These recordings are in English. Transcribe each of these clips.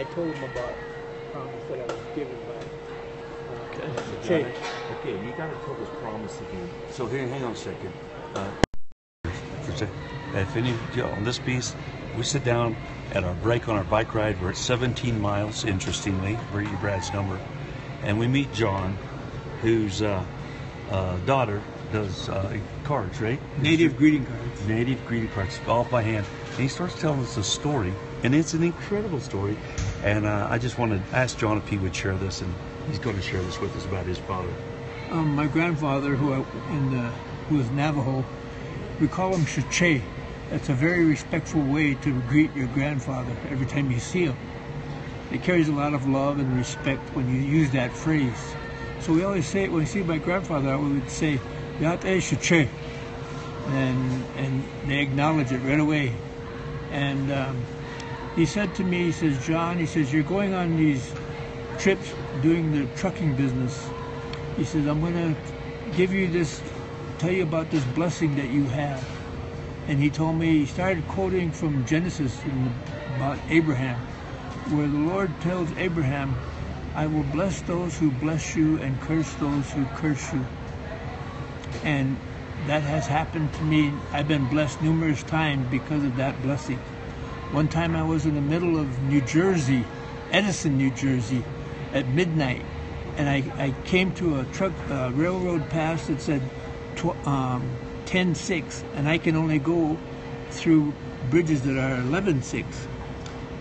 I told him about the promise that I was given by Okay, you got to tell this promise again. So here, hang on a second. If any of you on this piece, we sit down at our break on our bike ride. We're at 17 miles, interestingly, read Brad's number, and we meet John, whose daughter does cards, right? native greeting cards. Native greeting cards, all by hand. And he starts telling us a story, and it's an incredible story. And I just want to ask John if he would share this, and he's going to share this with us about his father. My grandfather, who was Navajo, we call him cherish. That's a very respectful way to greet your grandfather every time you see him. It carries a lot of love and respect when you use that phrase. So we always say it when we see my grandfather, we would say, "Yate cherish," and they acknowledge it right away. And he said to me, he says, "John," he says, "you're going on these trips doing the trucking business." He says, "I'm going to give you this, tell you about this blessing that you have." And he told me, he started quoting from Genesis about Abraham, where the Lord tells Abraham, "I will bless those who bless you and curse those who curse you." And that has happened to me. I've been blessed numerous times because of that blessing. One time I was in the middle of New Jersey, Edison, New Jersey, at midnight, and I came to a railroad pass that said 10-6, and I can only go through bridges that are 11-6.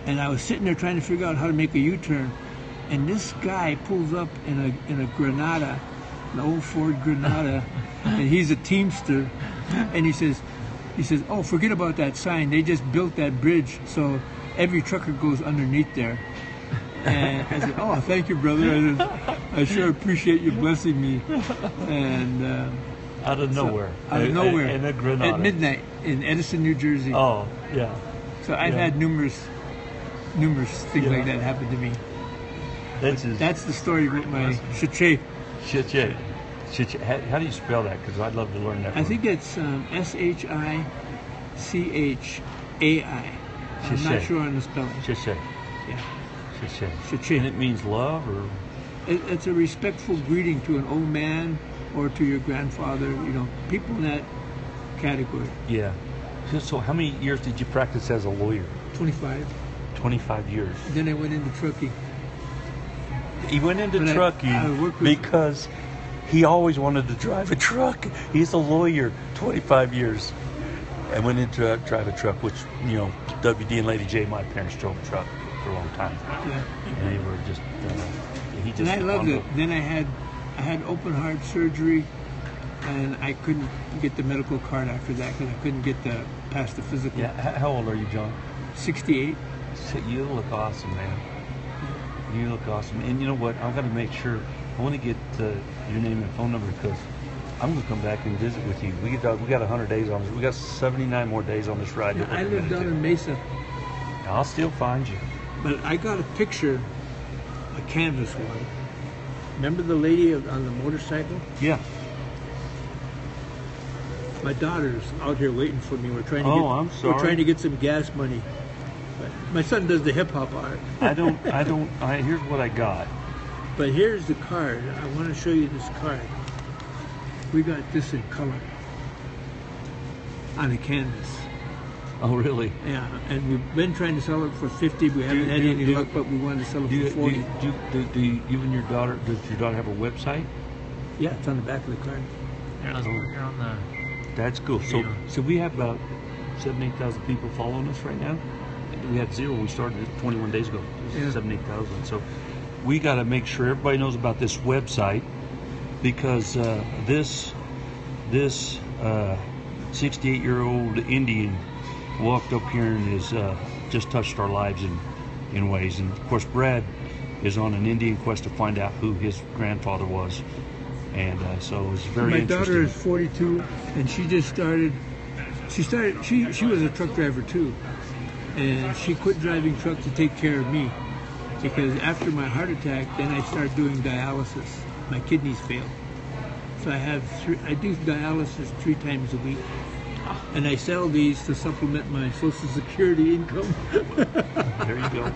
And I was sitting there trying to figure out how to make a U-turn, and this guy pulls up in a Granada, an old Ford Granada, and he's a Teamster, and he says, "Oh, forget about that sign. They just built that bridge, so every trucker goes underneath there." And I said, "Oh, thank you, brother. I sure appreciate you blessing me." And out of nowhere. Out of nowhere. In a Granada. At midnight in Edison, New Jersey. Oh, yeah. So I've had numerous things like that happen to me. That's the story with my cherish. Cherish. How do you spell that? Because I'd love to learn that. I think it's Shichay. I'm not sure on the spelling. Cherish. Yeah. Cherish. And it means love, or? It's a respectful greeting to an old man or to your grandfather, people in that category. Yeah. So how many years did you practice as a lawyer? 25. 25 years. Then I went into trucking. He went into trucking because he always wanted to drive a truck. He's a lawyer, 25 years. And went into drive a truck, which, WD and Lady J, my parents drove a truck for a long time. Yeah. And they were just, and I loved it. Then I had open heart surgery, and I couldn't get the medical card after that because I couldn't get past the physical. Yeah. How old are you, John? 68. So you look awesome, man. You look awesome. And you know what? I'm going to make sure. I want to get your name and phone number because I'm going to come back and visit with you. We got 100 days on this. We got 79 more days on this ride. Yeah, I live down in Mesa. I'll still find you. But I got a picture, a canvas one. Remember the lady on the motorcycle? Yeah. My daughter's out here waiting for me. We're trying to I'm sorry. We're trying to get some gas money. But my son does the hip hop art. Here's what I got. But here's the card. I want to show you this card. We got this in color on a canvas. Oh, really? Yeah, and we've been trying to sell it for 50. We haven't had any luck, but we wanted to sell it for 40. Do you and your daughter, does your daughter have a website? Yeah, it's on the back of the card. That's cool. So we have about 7,000-8,000 people following us right now. We had 0. We started it 21 days ago. 7,000-8,000. So we got to make sure everybody knows about this website because this 68-year-old Indian walked up here and has just touched our lives in ways. And of course, Brad is on an Indian quest to find out who his grandfather was. And so it's very interesting. My daughter is 42, and she just started. She was a truck driver too, and she quit driving trucks to take care of me because after my heart attack, then I started doing dialysis. My kidneys failed, so I do dialysis 3 times a week, and I sell these to supplement my Social Security income. There you go.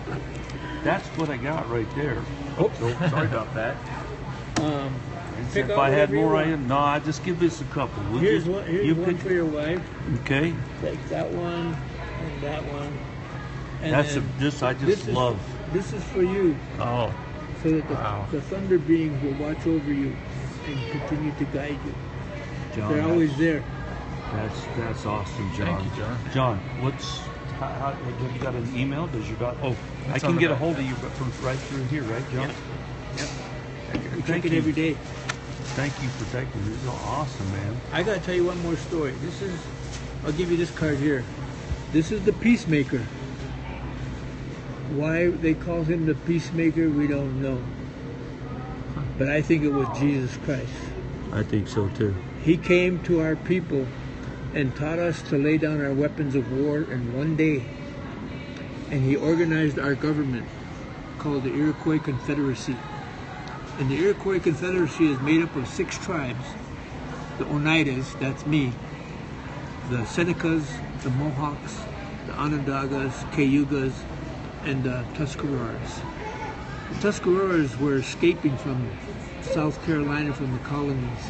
That's what I got right there. Oh, sorry about that. Pick If I had more, I just give this a couple. Here's one for your wife. Okay. Take that one and that one. And I just love. This is for you. Oh. So that the thunder beings will watch over you and continue to guide you. John, they're always there. That's awesome, John. Thank you, John. John, have you got an email? Does you got? Oh, I can get a hold of you from right through here, right, John? Yep. We check it every day. Thank you for taking this. This is awesome, man. I gotta tell you one more story. I'll give you this card here. This is the Peacemaker. Why they call him the Peacemaker, we don't know. But I think it was Jesus Christ. I think so too. He came to our people and taught us to lay down our weapons of war in one day. And he organized our government called the Iriquois Confederacy. And the Iriquois Confederacy is made up of 6 tribes. The Oneidas, that's me. The Senecas, the Mohawks, the Onondagas, Cayugas, and the Tuscaroras. The Tuscaroras were escaping from South Carolina from the colonies.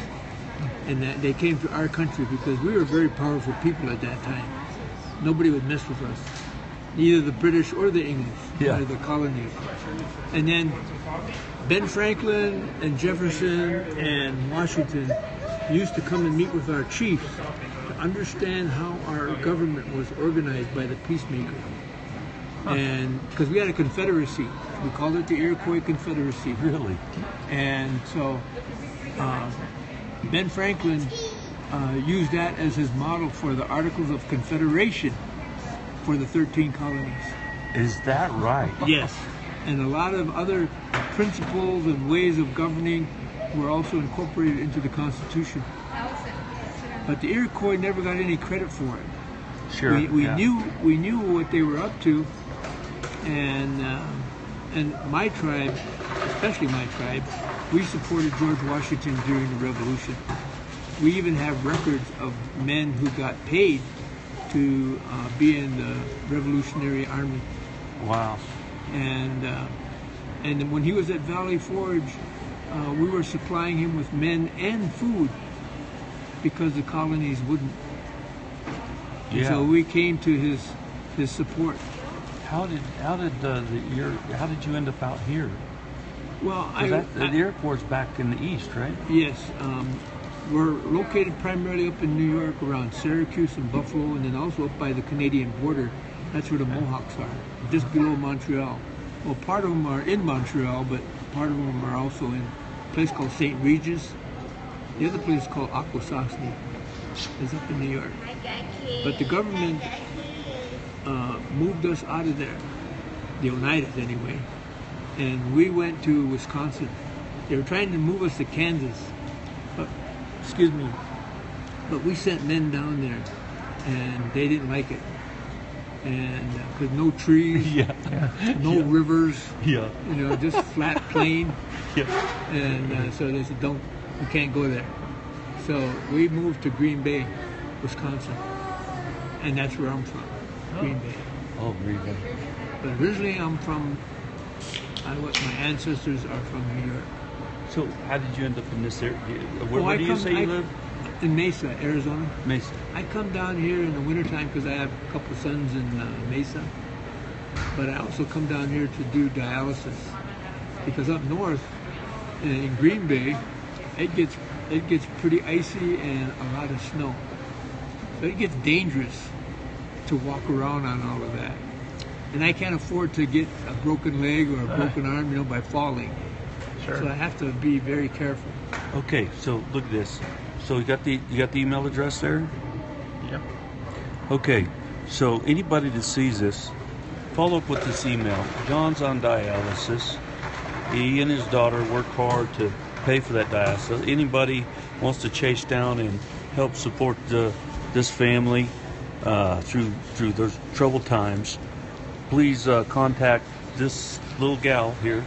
And that they came to our country because we were very powerful people at that time. Nobody would mess with us. Neither the British or the English, or the colonies. And then Ben Franklin and Jefferson and Washington used to come and meet with our chiefs to understand how our government was organized by the Peacemaker. And because we had a confederacy, we called it the Iroquois Confederacy. Really? And so Ben Franklin used that as his model for the Articles of Confederation for the 13 colonies. Is that right? Yes. And a lot of other principles and ways of governing were also incorporated into the Constitution. But the Iroquois never got any credit for it. Sure. We knew what they were up to, and my tribe, especially my tribe, we supported George Washington during the Revolution. We even have records of men who got paid to be in the Revolutionary Army. Wow. And when he was at Valley Forge, we were supplying him with men and food because the colonies wouldn't. And so we came to his support. How did you end up out here? Well, the Iroquois back in the east, right? Yes. We're located primarily up in New York, around Syracuse and Buffalo, and then also up by the Canadian border. That's where the Mohawks are, just below Montreal. Well, part of them are in Montreal, but part of them are also in a place called St. Regis. The other place is called Akwesasne. It's up in New York. But the government moved us out of there, the Oneidas anyway, and we went to Wisconsin. They were trying to move us to Kansas, but we sent men down there, and they didn't like it. And because no trees, no rivers, just flat plain. And so they said, we can't go there. So we moved to Green Bay, Wisconsin, and that's where I'm from, Green Bay. Oh, Green Bay. But originally I'm from, my ancestors are from New York. So how did you end up in this area? Where do you say you live? In Mesa, Arizona. Mesa. I come down here in the wintertime because I have a couple sons in Mesa. But I also come down here to do dialysis because up north in Green Bay, it gets pretty icy and a lot of snow. So it gets dangerous to walk around on all of that. And I can't afford to get a broken leg or a broken arm, by falling. Sure. So I have to be very careful. Okay, so look at this. So you got the email address there? Yep. Okay, so anybody that sees this, follow up with this email. John's on dialysis. He and his daughter work hard to pay for that dialysis. Anybody wants to chase down and help support this family through those troubled times, please contact this little gal here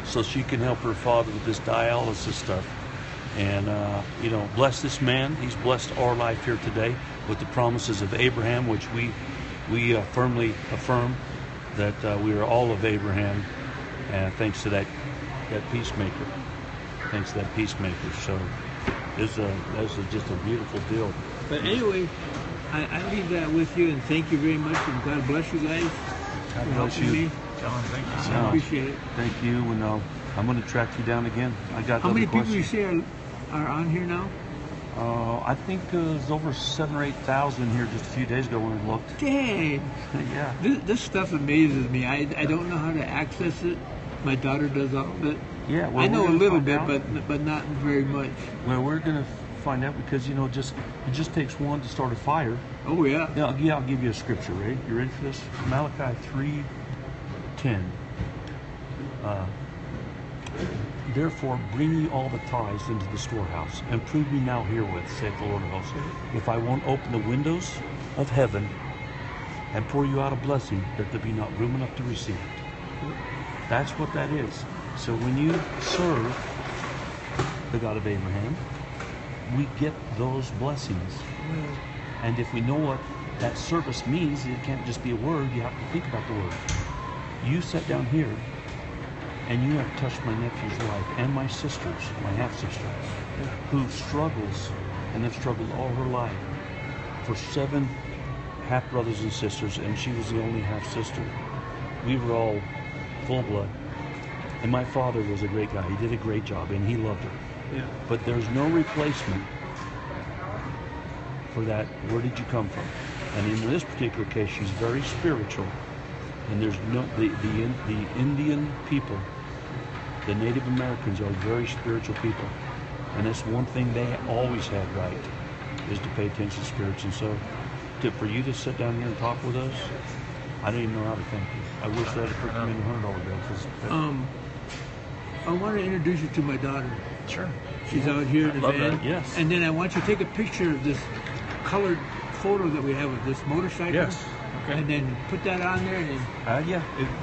so she can help her father with this dialysis stuff. And, bless this man. He's blessed our life here today with the promises of Abraham, which we firmly affirm. that we are all of Abraham, thanks to that Peacemaker. Thanks to that Peacemaker. So that's just a beautiful deal. But anyway, I leave that with you, and thank you very much, and God bless you guys. God bless you. Me. John, thank you so I much. appreciate it. Thank you, and I'm going to track you down again. I got How many people questions. you say are on here now? I think there's over 7,000 or 8,000 here just a few days ago when we looked. Dang! Yeah. This stuff amazes me. I don't know how to access it. My daughter does all of it. Yeah, well, I know a little bit, out. but not very much. Well, we're going to find out because, it just takes one to start a fire. Oh, yeah. Yeah, I'll give you a scripture, right? You ready for this? Malachi 3:10. Therefore, bring ye all the tithes into the storehouse, and prove me now herewith, saith the Lord of hosts, if I won't open the windows of heaven and pour you out a blessing, that there be not room enough to receive it. That's what that is. So when you serve the God of Abraham, we get those blessings. And if we know what that service means, it can't just be a word, you have to think about the word. You sat down here, and you have touched my nephew's life and my sister's, my half-sister, who struggles and have struggled all her life for 7 half-brothers and sisters, and she was the only half-sister. We were all full-blood. And my father was a great guy. He did a great job, and he loved her. Yeah. But there's no replacement for that. Where did you come from? And in this particular case, she's very spiritual. And there's no the Indian people, the Native Americans are very spiritual people, and that's one thing they always had right, is to pay attention to spirits. And so, for you to sit down here and talk with us, I don't even know how to thank you. I wish that had put them in $100 bills. I want to introduce you to my daughter. Sure. She's out here in the love van. that. Yes. And then I want you to take a picture of this colored photo that we have of this motorcycle. Yes. Okay. And then put that on there, and then Yeah.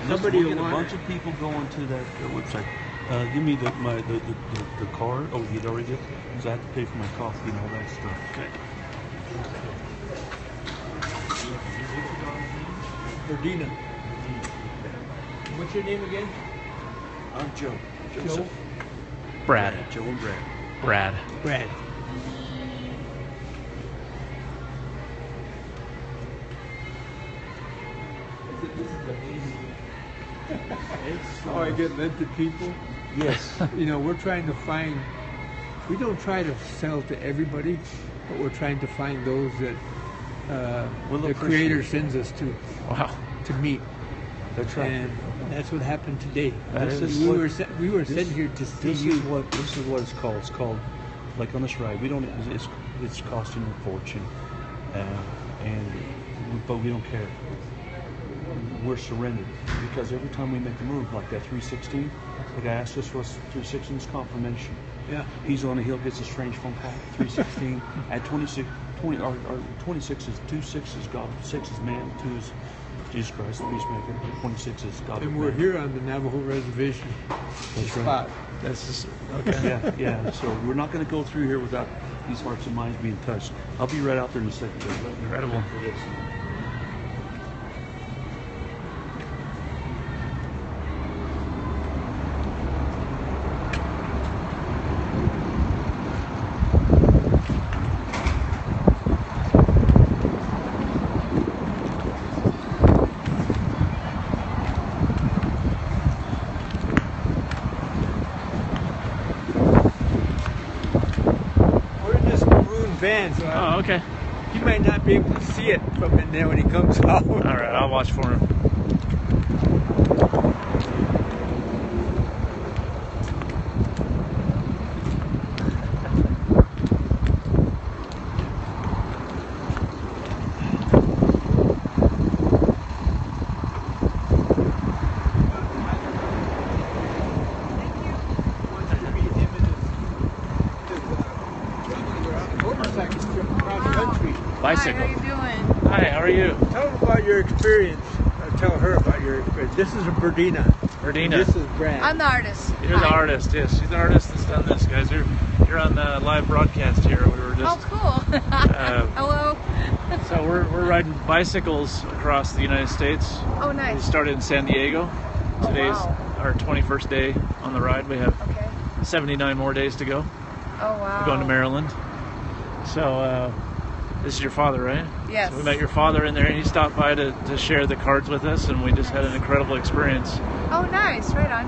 Somebody we'll get a will bunch of people going to that website. Give me the card. Oh, you already did? Because I have to pay for my coffee and all that stuff. Okay. Verdina. What's your name again? I'm Joe. Joe? Brad. Joe and Brad. Brad. Brad. How I get led to people. Yes. We're trying to find. We don't try to sell to everybody, but we're trying to find those that the Creator sends us to. Wow. To meet. That's right. And that's what happened today. We were sent here to see This you. is what it's called. It's called, like on this ride, we don't. It's costing a fortune, but we don't care. We're surrendered, because every time we make a move like that 316, the guy asked us what's 316 is confirmation. Yeah. He's on a hill, gets a strange phone call. 316 at 26. 26 is 26 is God, 6 is man, 2 is Jesus Christ, the Peacemaker. 26 is God. And we're here on the Navajo reservation. That's right. Spot. That's just okay. Yeah. So we're not going to go through here without these hearts and minds being touched. I'll be right out there in a second. Incredible. We're in this maroon van, so Oh, okay. he might not be able to see it from in there when he comes out. All right, I'll watch for him. Bicycle. Hi, how you doing? Hi, how are you? Tell him about your experience. Tell her about your experience. This is a Verdina. Verdina. This is Brad. I'm the artist. You're the Hi. artist, yes. She's the artist that's done this, guys. You're on the live broadcast here. We were Oh, just cool. Hello. So we're riding bicycles across the United States. Oh, nice. We started in San Diego. Today's our 21st day on the ride. We have 79 more days to go. Oh, wow. We're going to Maryland. So this is your father, right? Yes. So we met your father in there, and he stopped by to share the cards with us, and we just had an incredible experience. Oh, nice. Right on.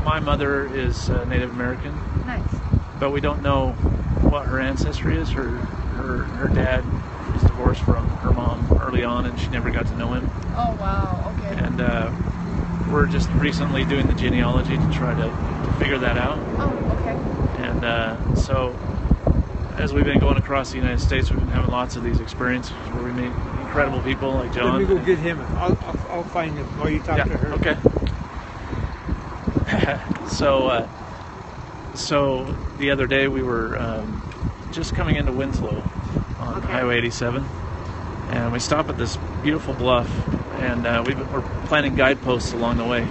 My mother is Native American. Nice. But we don't know what her ancestry is. Her dad was divorced from her mom early on, and she never got to know him. Oh, wow. Okay. And we're just recently doing the genealogy to try to figure that out. Oh, okay. And so as we've been going across the United States, we've been having lots of these experiences where we meet incredible people like John. Let me go get him. I'll find him while you talk to her. Okay. So the other day we were just coming into Winslow on Highway 87, and we stop at this beautiful bluff, and we're planting guideposts along the way.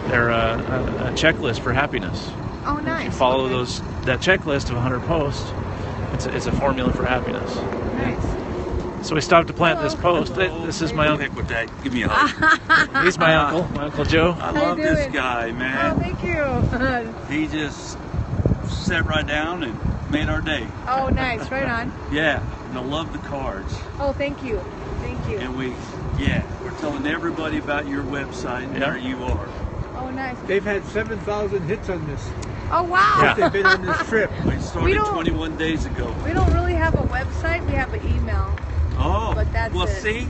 They're a checklist for happiness. Oh, nice. If you follow that checklist of 100 posts, it's a formula for happiness. Nice. So we stopped to plant this post. This is my uncle. With that. Give me a hug. He's my Uncle Joe. I love this guy, man. Oh, thank you. He just sat right down and made our day. Oh, nice. Right on. Yeah, and I love the cards. Oh, thank you. Thank you. And we're telling everybody about your website and where you are. Oh, nice. They've had 7,000 hits on this. Oh, wow. Yeah. They've been on this trip. We started 21 days ago. We don't really have a website. We have an email. Oh, But that's well, it. see?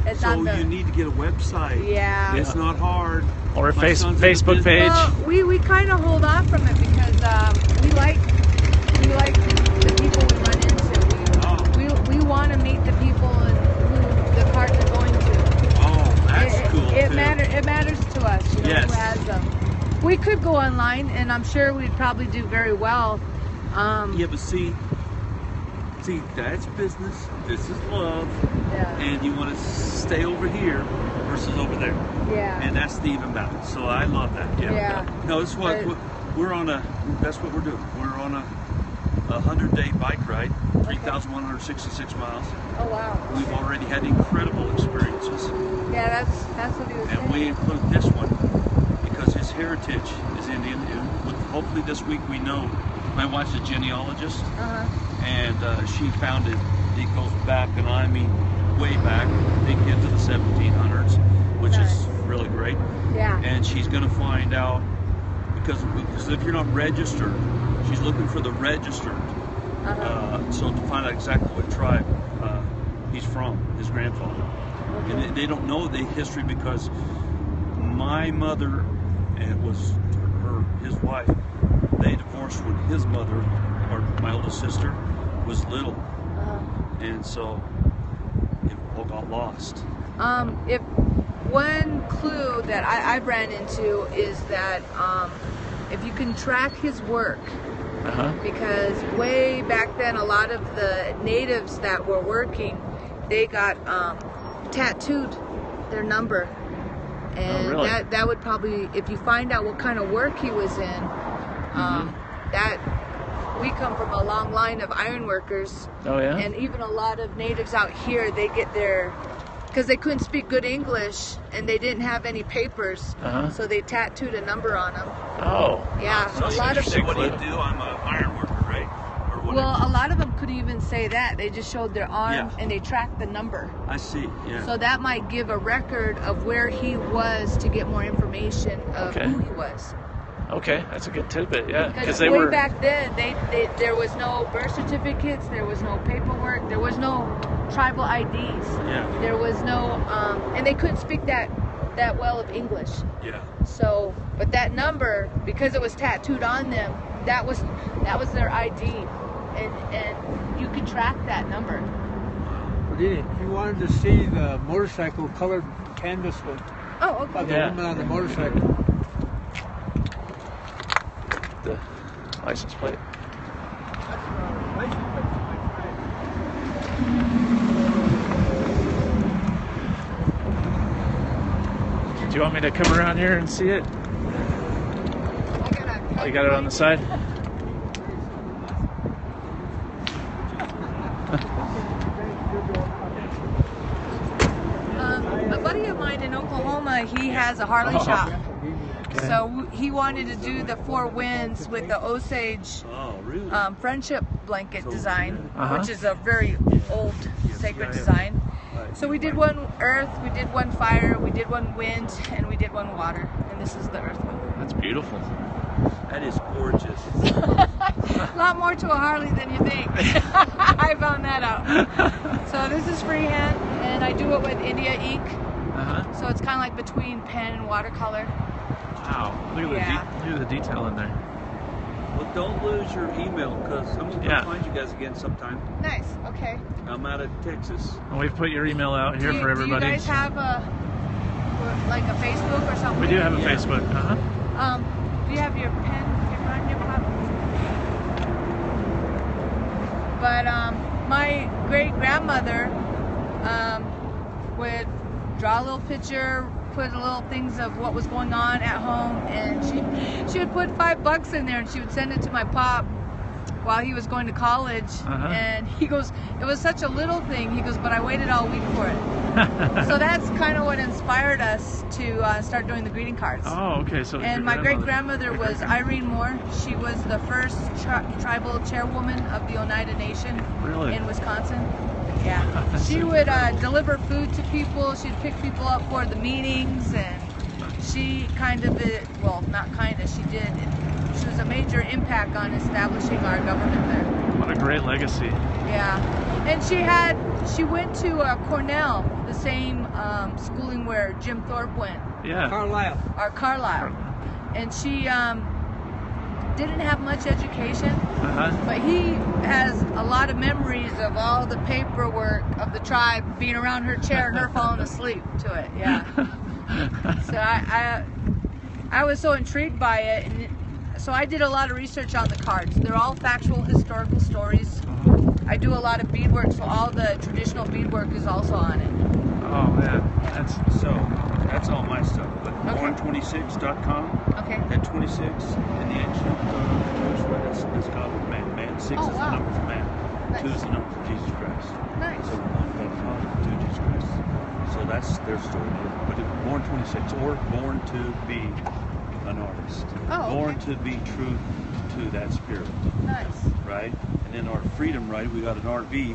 It's So on the... you need to get a website. Yeah. It's not hard. Or a My son's in Facebook the page. business. Well, we kind of hold off from it because we like the people we run into. We want to meet the people who the cards are going to. Oh, that's cool. It too. matters to us, you know, Yes. who has them. We could go online, and I'm sure we'd probably do very well. Yeah, but see, that's business. This is love. Yeah. And you want to stay over here versus over there. Yeah. And that's the even balance. So I love that. Yeah. No, this is what we're on that's what we're doing. We're on a 100-day bike ride, 3,166 miles. Oh, wow. We've already had incredible experiences. Yeah, that's what he was saying. And we include this one because his heritage is Indian. And hopefully this week we know. My wife's a genealogist, and she found it. It goes back, and I mean way back, I think into the 1700s, which is really great. Yeah. And she's going to find out, because if you're not registered, she's looking for the registered. So to find out exactly what tribe he's from, his grandfather. And they don't know the history because my mother and his wife, they divorced when his mother, or my oldest sister, was little. And so it all got lost. If one clue that I've ran into is that if you can track his work, because way back then a lot of the natives that were working, they got tattooed their number, and that would probably, if you find out what kind of work he was in, that we come from a long line of iron workers. Oh, yeah? And even a lot of natives out here, they get their, because they couldn't speak good English and they didn't have any papers, so they tattooed a number on them. Oh. Yeah, So a lot of people. What do you do? I'm an iron worker, right? Or what? Well, a lot of them could even say that. They just showed their arm and they tracked the number. I see, yeah. So that might give a record of where he was to get more information of who he was. Okay, that's a good tidbit, yeah. Because they way were back then, there was no birth certificates, there was no paperwork, there was no tribal IDs. Yeah. There was no, and they couldn't speak that well of English. Yeah. So, but that number, because it was tattooed on them, that was their ID, and you could track that number. If you wanted to see the motorcycle colored canvas one, Oh, okay. of the woman on the motorcycle. the license plate. Do you want me to come around here and see it? Oh, you got it on the side? has a Harley shop. So he wanted to do the Four Winds with the Osage friendship blanket design, which is a very old sacred design. So we did one earth, we did one fire, we did one wind, and we did one water. And this is the earth one. That's beautiful. That is gorgeous. A lot more to a Harley than you think. I found that out. So this is freehand, and I do it with India ink. So it's kind of like between pen and watercolor. Wow, look at the detail in there. Well, don't lose your email, because I'm going to find you guys again sometime. Nice, okay. I'm out of Texas. And we've put your email out here for everybody. Do you guys have like a Facebook or something? We do have a Facebook. Do you have your pen, your pop? But my great-grandmother would draw a little picture, put little things of what was going on at home, and she would put $5 in there, and she would send it to my pop while he was going to college. And he goes, it was such a little thing. He goes, but I waited all week for it. So that's kind of what inspired us to start doing the greeting cards. Oh, okay. So and my great-grandmother was Irene Moore. She was the first tribal chairwoman of the Oneida Nation in Wisconsin. Yeah, she would deliver food to people. She'd pick people up for the meetings, and she kind of, well, not kind of, she did. She was a major impact on establishing our government there. What a great legacy. Yeah, and she went to Cornell, the same schooling where Jim Thorpe went. Yeah. Carlisle. And she didn't have much education, but he has a lot of memories of all the paperwork of the tribe being around her chair and her falling asleep to it. Yeah. So I was so intrigued by it, and so I did a lot of research on the cards. They're all factual historical stories. I do a lot of beadwork, so all the traditional beadwork is also on it. Oh man, that's all my stuff. But born26.com. Okay. That 26 in the ancient that's God with man. Man 6 is the number for man. Nice. 2 is the number for Jesus Christ. Nice. So 1 God Father, 2 Jesus Christ. So that's their story. But born 26 or born to be an artist. Born to be true to that spirit. Nice. Right? And then our freedom ride, we got an RV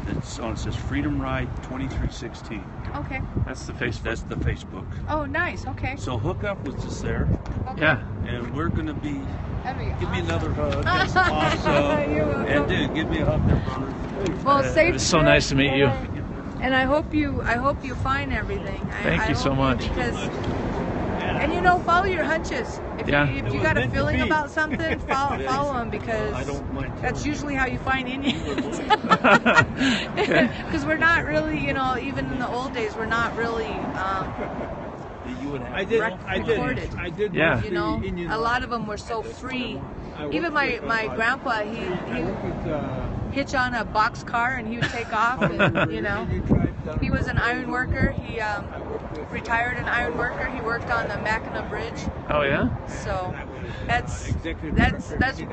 that's on, it says Freedom Ride 2316. Okay. That's the Facebook. That's the Facebook. Oh, nice. Okay. So hook up with us there. Okay. Yeah. And we're gonna be. Give me another hug. That's awesome. You're welcome. And dude, give me a hug there, brother. Well, safe. It was so nice to meet you. And I hope you find everything. Thank you so much. Because, and you know, follow your hunches. If you got a feeling about something, follow them, because that's usually how you find Indians. Because we're not really, you know, even in the old days, we're not really recorded. I did. Yeah. You know, a lot of them were so free. Even my grandpa, he hitch on a box car and he would take off, and you know, he was an iron worker. He retired an iron worker. He worked on the Mackinac Bridge. Oh yeah. So that's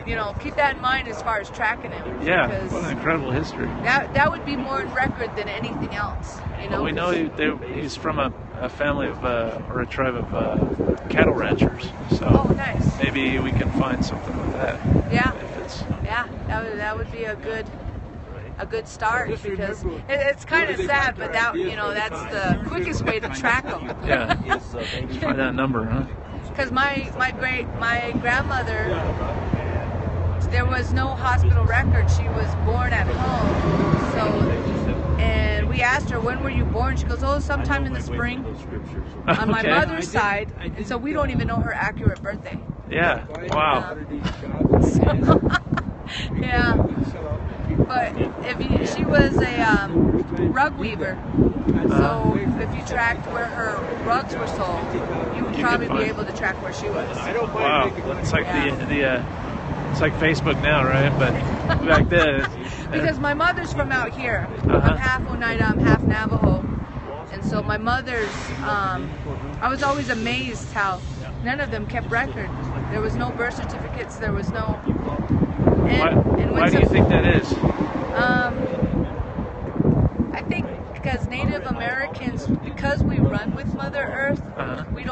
you know, keep that in mind as far as tracking him. Yeah. What an incredible history. That would be more in record than anything else. You know. Well, we know he's from a family of or a tribe of cattle ranchers. So nice. Maybe we can find something with that. Yeah. If it's, that would be a good start, because it's kind of sad, but that, you know, that's the quickest way to track them. Yeah. Find that number, huh? Because my grandmother, there was no hospital record. She was born at home. So, and we asked her, when were you born? She goes, oh, sometime in the spring on my mother's side. And so we don't even know her accurate birthday. Yeah. Wow. Yeah. But she was a rug weaver. So if you tracked where her rugs were sold, you would probably be able to track where she was. Wow. It's like it's like Facebook now, right? But back then. Because my mother's from out here. I'm half Oneida, I'm half Navajo. And so my mother's, I was always amazed how none of them kept record. There was no birth certificates, there was no... Why do you think that is? I think because Native Americans, because we run with Mother Earth, we're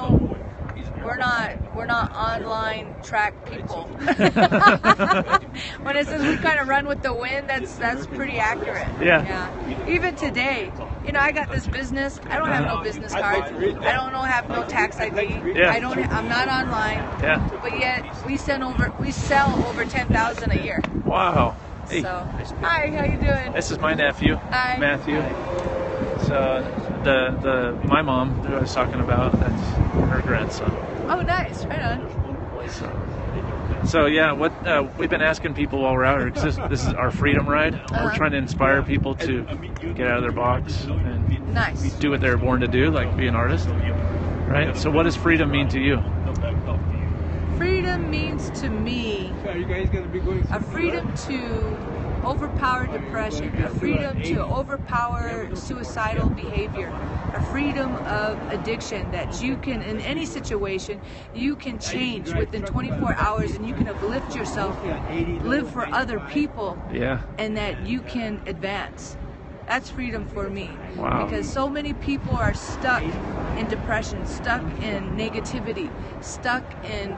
not online track people. When it says we kind of run with the wind, that's pretty accurate. Yeah. Even today, you know, I got this business. I don't have no business card. I don't have no tax ID. Yeah. I'm not online. Yeah. But yet we sell over 10,000 a year. Wow. Hey. So, hi, how you doing? This is my nephew, Hi. Matthew. So my mom who I was talking about, that's her grandson. Oh, nice. Right on. So yeah, what we've been asking people while we're out here, because this is our freedom ride. We're trying to inspire people to get out of their box and do what they're born to do, like be an artist. Right? So what does freedom mean to you? Freedom means to me a freedom to overpower depression, a freedom to overpower suicidal behavior, a freedom of addiction that you can, in any situation, you can change within 24 hours and you can uplift yourself, live for other people, and that you can advance. That's freedom for me. Wow. Because so many people are stuck in depression, stuck in negativity, stuck in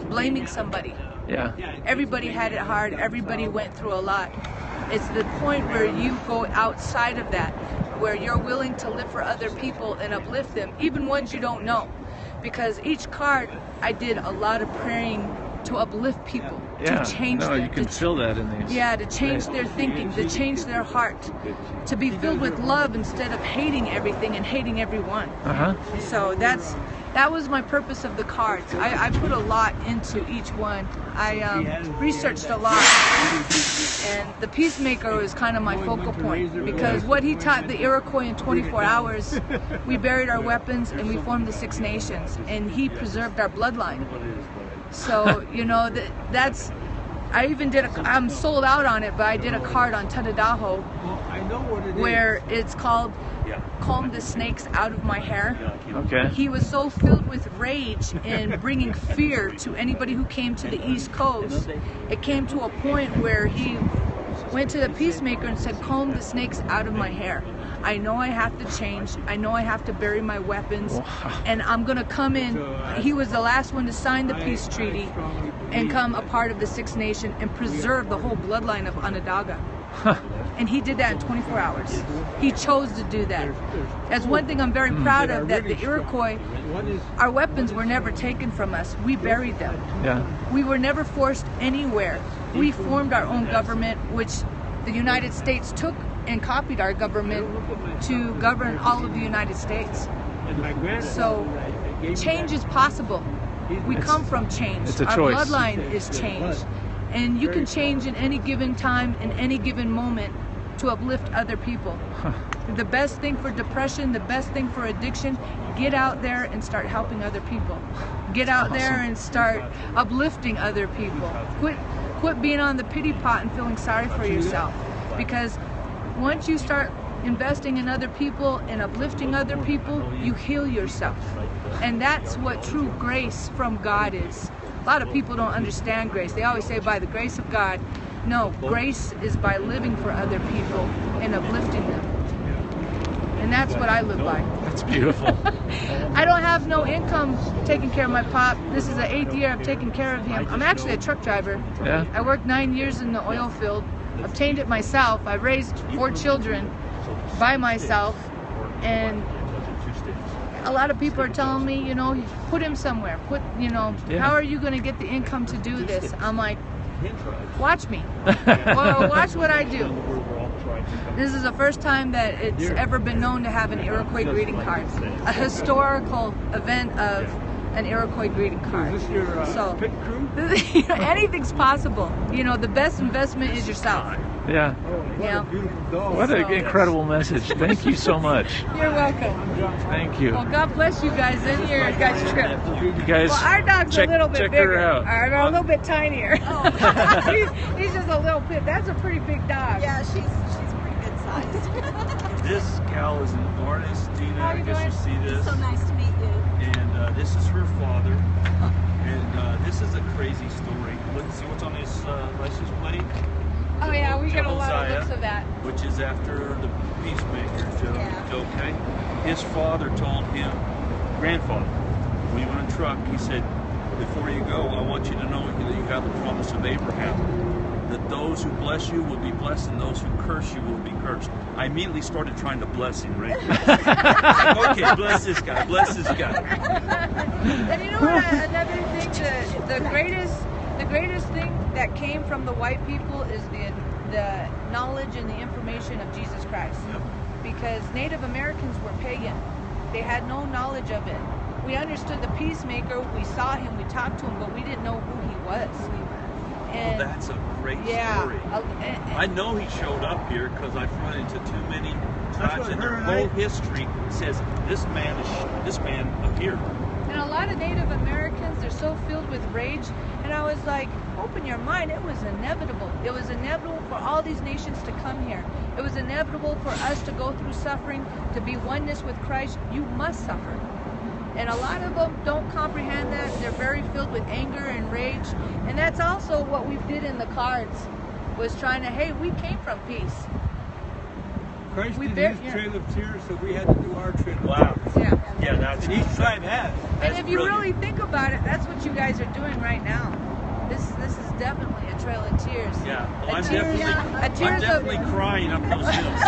blaming somebody. Yeah. Everybody had it hard. Everybody went through a lot. It's the point where you go outside of that, where you're willing to live for other people and uplift them, even ones you don't know. Because each card, I did a lot of praying to uplift people, to change them. You can feel that in these. Yeah, to change their thinking, to change their heart, to be filled with love instead of hating everything and hating everyone. So that was my purpose of the cards. I put a lot into each one. I researched a lot, and the Peacemaker was kind of my focal point, because what he taught the Iroquois in 24 hours, we buried our weapons and we formed the Six Nations, and he preserved our bloodline. So, you know, that's, I even did I'm sold out on it, but I did a card on Tadadaho where it's called Calm the Snakes Out of My Hair. Okay. He was so filled with rage and bringing fear to anybody who came to the East Coast. It came to a point where he went to the Peacemaker and said, calm the snakes out of my hair. I know I have to change. I know I have to bury my weapons. And I'm going to come in. He was the last one to sign the peace treaty and come a part of the Six Nation and preserve the whole bloodline of Onondaga. And he did that in 24 hours. He chose to do that. That's one thing I'm very proud of, that the Iroquois, our weapons were never taken from us. We buried them. Yeah. We were never forced anywhere. We formed our own government, which the United States took and copied our government to govern all of the United States. So change is possible. We come from change. It's a our choice. Bloodline is change. And you can change in any given time, in any given moment, to uplift other people. The best thing for depression, the best thing for addiction, get out there and start helping other people. Get out there and start uplifting other people. Quit being on the pity pot and feeling sorry for yourself. Because once you start investing in other people and uplifting other people, you heal yourself. And that's what true grace from God is. A lot of people don't understand grace. They always say by the grace of God. No, grace is by living for other people and uplifting them. And that's what I live by. That's beautiful. I don't have no income taking care of my pop. This is the 8th year I've taken care of him. I'm actually a truck driver. Yeah. I worked 9 years in the oil field. Obtained it myself. I raised 4 children by myself, and a lot of people are telling me, you know, put him somewhere. How are you going to get the income to do this? I'm like, watch me. Well, watch what I do. This is the first time that it's ever been known to have an Iroquois greeting card. A historical event of an Iroquois greeting card. Is this your pit crew? Anything's possible. You know, the best investment is yourself. Yeah. What an incredible message. Thank you so much. You're welcome. Thank you. Well, God bless you guys in your guys' trip. You guys, well, our dog's a little bit bigger. Her out. A little bit tinier. Oh. he's just a little pit. That's a pretty big dog. Yeah, she's pretty good size. This gal is an artist, Dina. I guess you see this. So nice to meet you. And this is her father. And this is a crazy story. Look, see what's on his license plate? Oh yeah, we get a lot of Josiah, looks of that. which is after the Peacemaker, okay? His father told him, grandfather, when he went on truck, he said, before you go, I want you to know that you have the promise of Abraham, that those who bless you will be blessed and those who curse you will be cursed. I immediately started trying to bless him, right? Like, okay, bless this guy, bless this guy. And you know what? Another thing, the greatest thing that came from the white people is the knowledge and the information of Jesus Christ. Yep. Because Native Americans were pagan. They had no knowledge of it. We understood the Peacemaker, we saw him, we talked to him, but we didn't know who he was. And Well, that's a great yeah, story. I know he showed up here because I've run into too many tribes, and their whole history says this man appeared. And a lot of Native Americans, they're so filled with rage. And I was like, open your mind. It was inevitable. It was inevitable for all these nations to come here. It was inevitable for us to go through suffering, to be oneness with Christ. You must suffer. And a lot of them don't comprehend that. They're very filled with anger and rage. And that's also what we did in the cards, was trying to, hey, we came from peace. Christ did his trail of tears, so we had to do our trail of tears. Yeah. Yeah, that's And each tribe has. And if you really think about it, that's what you guys are doing right now. This is definitely a trail of tears. Yeah, well, I'm tears definitely crying up those hills.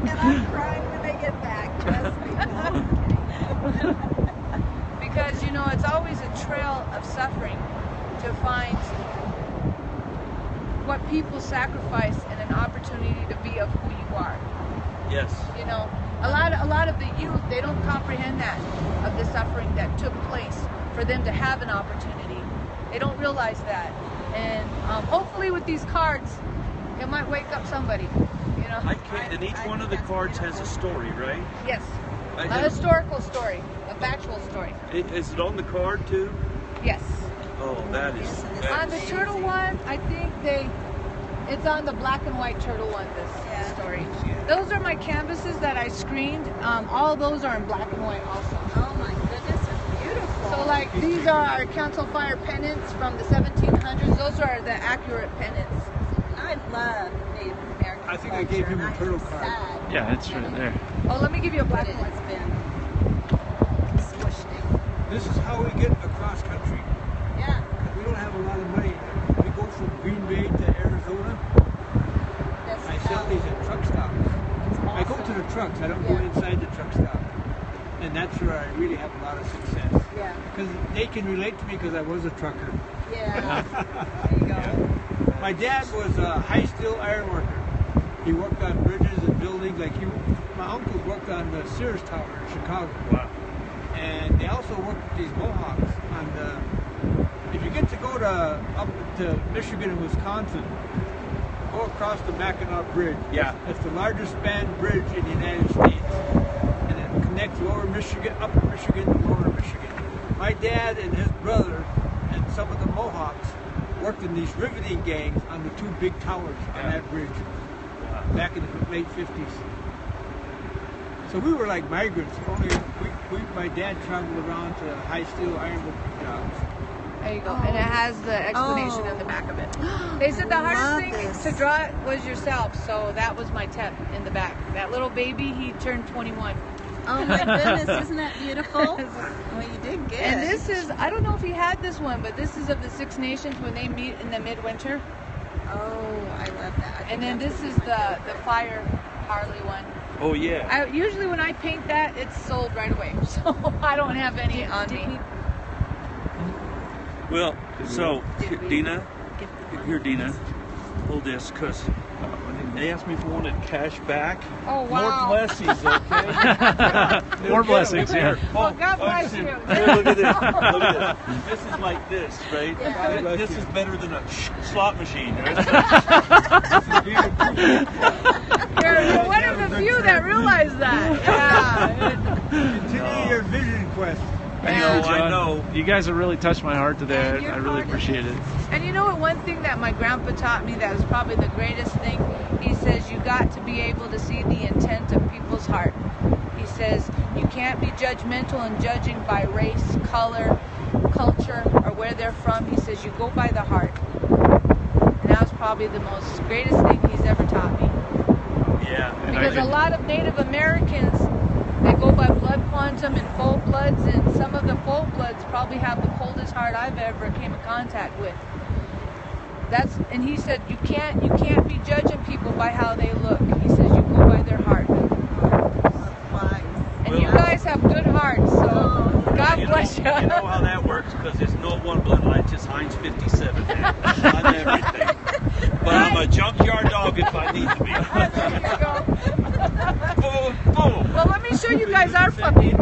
And I'm crying when they get back. Trust me. Because, you know, it's always a trail of suffering to find what people sacrifice and an opportunity to be of who you are. Yes. You know, a lot of the youth, they don't comprehend that, of the suffering that took place for them to have an opportunity. They don't realize that. And hopefully with these cards, it might wake up somebody. You know. And each one of the cards has a story, right? Yes. A historical story, a factual story. Is it on the card too? Yes. Oh, that is. On the turtle one, I think it's on the black and white turtle one, this story. Those are my canvases that I screened. All those are in black and white also. Oh my goodness, it's beautiful. So like these are our council fire pennants from the 1700s. Those are the accurate pennants. I love Native American I think I gave him a turtle card. Yeah, it's right there. Oh, let me give you a black But one. it's been squished in. This is how we get across country. Yeah. We don't have a lot of money. We go from Green Bay to Arizona. I sell these at truck stops. I go to the trucks. I don't go inside the truck stop. And that's where I really have a lot of success. Yeah. Because they can relate to me because I was a trucker. Yeah. There you go. My dad was a high-steel iron worker. He worked on bridges and buildings. My uncle worked on the Sears Tower in Chicago. Wow. And they also worked with these Mohawks on the. If you get to go up to Michigan and Wisconsin, go across the Mackinac Bridge. Yeah. It's the largest spanned bridge in the United States, and it connects Lower Michigan, Upper Michigan, and Lower Michigan. My dad and his brother and some of the Mohawks worked in these riveting gangs on the two big towers on that bridge back in the late 50s. So we were like migrants. My dad traveled around to high steel ironworking jobs. There you go. And it has the explanation on the back of it. They said the hardest thing to draw it was yourself, so that was my tip in the back. That little baby, he turned 21. Oh my goodness, isn't that beautiful? Well, you did good. And this is, I don't know if he had this one, but this is of the Six Nations when they meet in the midwinter. Oh, I love that. And then this is the Fire Harley one. Oh yeah. Usually when I paint that, it's sold right away. So I don't have any on me. Well, so Dina, here Dina, hold this, cause they asked me if I wanted cash back. Oh wow. More blessings, okay? More blessings, yeah. Well, God bless you. Here, look at this. Look at this. This is like this, right? Yeah. This is better than a slot machine, right? You're one of the few that realize that. Yeah. Continue your vision quest. I know. You guys have really touched my heart today. I really appreciate it. And you know what? One thing that my grandpa taught me that was probably the greatest thing, he says you got to be able to see the intent of people's heart. He says you can't be judgmental and judging by race, color, culture, or where they're from. He says you go by the heart. And that was probably probably the most greatest thing he's ever taught me. Yeah. Because a lot of Native Americans, they go by blood quantum and full bloods, and some of the full bloods probably have the coldest heart I've ever came in contact with. And he said you can't be judging people by how they look. He says you go by their heart. And you guys have good hearts, so God bless you. You know how that works, because there's no one bloodline, just Heinz 57 there on everything. But I'm a junkyard dog if I need to be. There you go. Boom, boom. Well, let me show you guys our puppy.